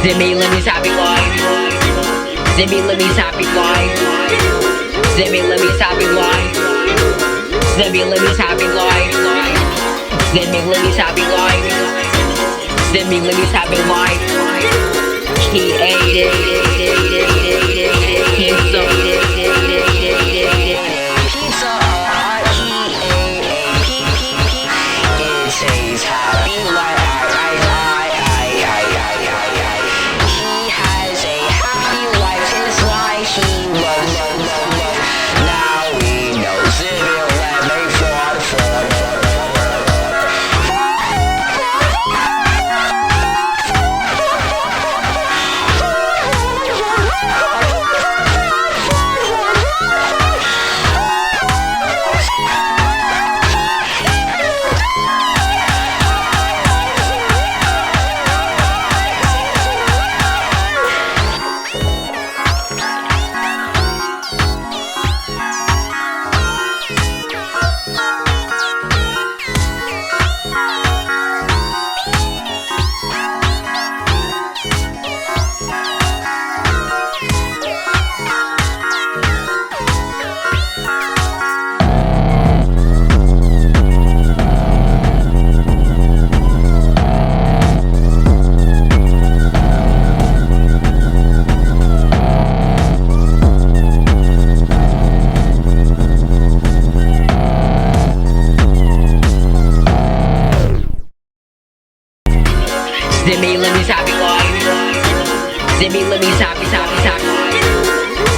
Zimmie LIMMY'S happy life. Zimmie LIMMY'S happy life. Zimmie LIMMY'S happy life. Zimmie LIMMY'S happy life. Zimmie LIMMY'S happy life. Zimmie LIMMY'S happy life. He ate it. Pizza. Pizza. It says happy life. He has a happy life. His life he loves. Now we know Zimmie LIMMY fought for. Zimmie LIMMY'S happy life. Zimmie LIMMY'S happy life.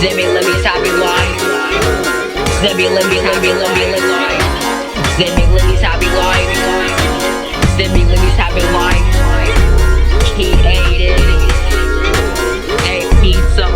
Zimmie LIMMY'S happy life. Zimmie LIMMY'S happy life. Zimmie LIMMY'S happy life. Zimmie LIMMY'S happy life. He ate it. Ate pizza.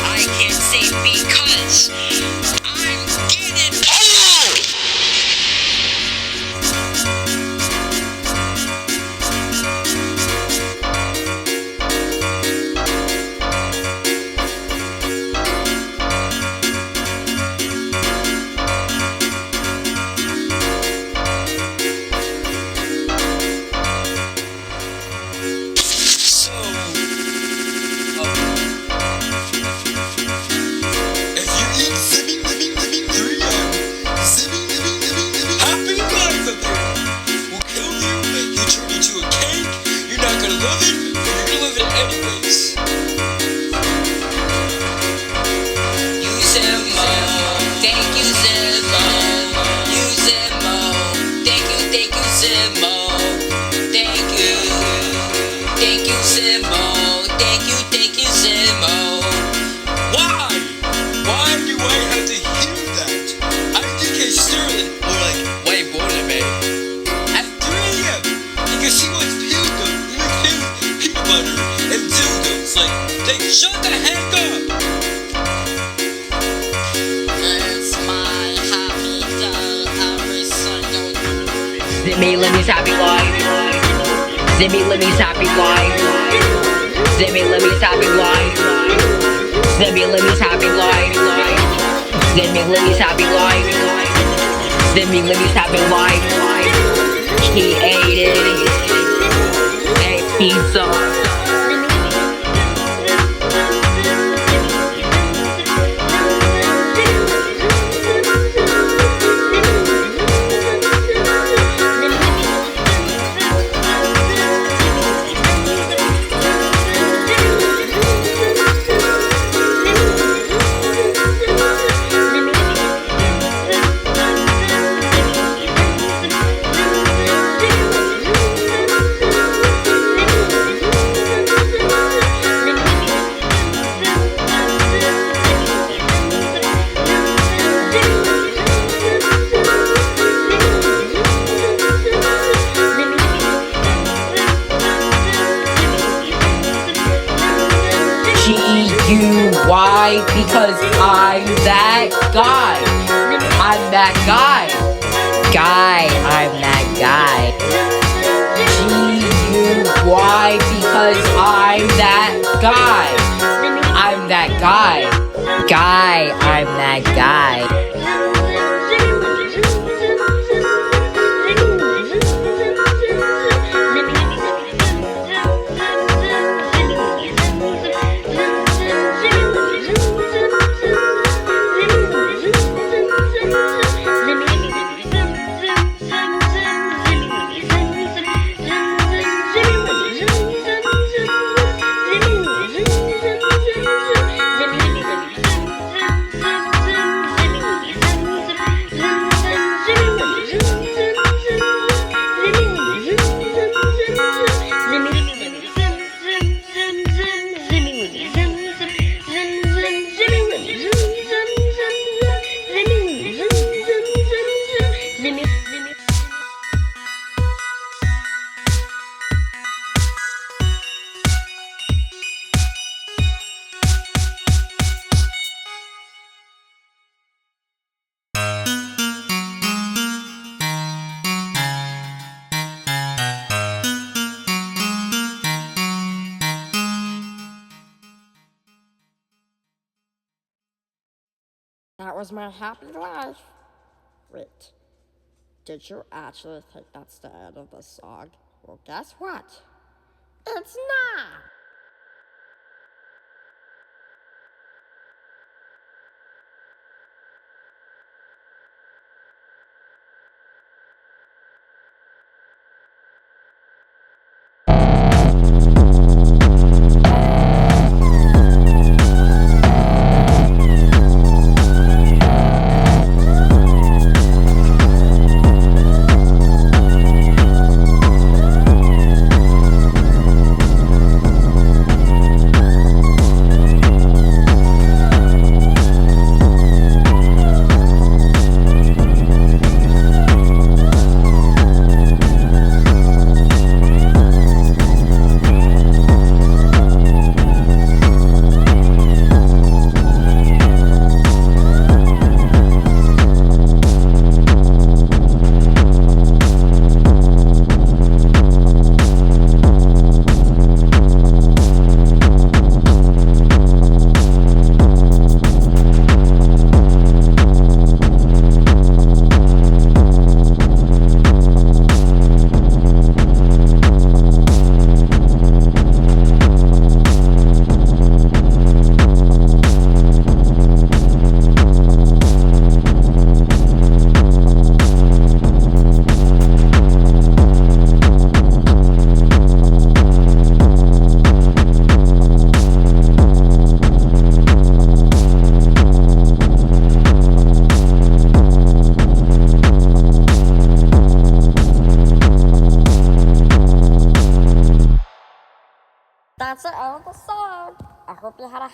I can't say because I'm getting old. live it, you're gonna live it anyways. You Zimmo, thank you Zimmo, you Zimmo, thank you Zimmo, thank you Zimmo, thank you Zimmo. Why? Why do I have to hear that? I think I Sterling or like way more than me. At 3 a.m. because she wants peanut butter and dildos. Like, shut the heck up. It's my happy day every single day. Zimmie LIMMY'S happy life. Zimmie LIMMY'S happy life. Zimmie LIMMY'S happy life. Zimmie LIMMY'S happy life. Zimmie LIMMY'S happy life. Zimmie LIMMY'S happy life. He ate it. Ate pizza. G-U-Y, because I'm that guy. I'm that guy. I'm that guy. G-U-Y, because I'm that guy. I'm that guy. I'm that guy. That was my happy life. Wait, did you actually think that's the end of the song? Well, guess what? It's not!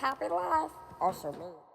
happy life. Also me.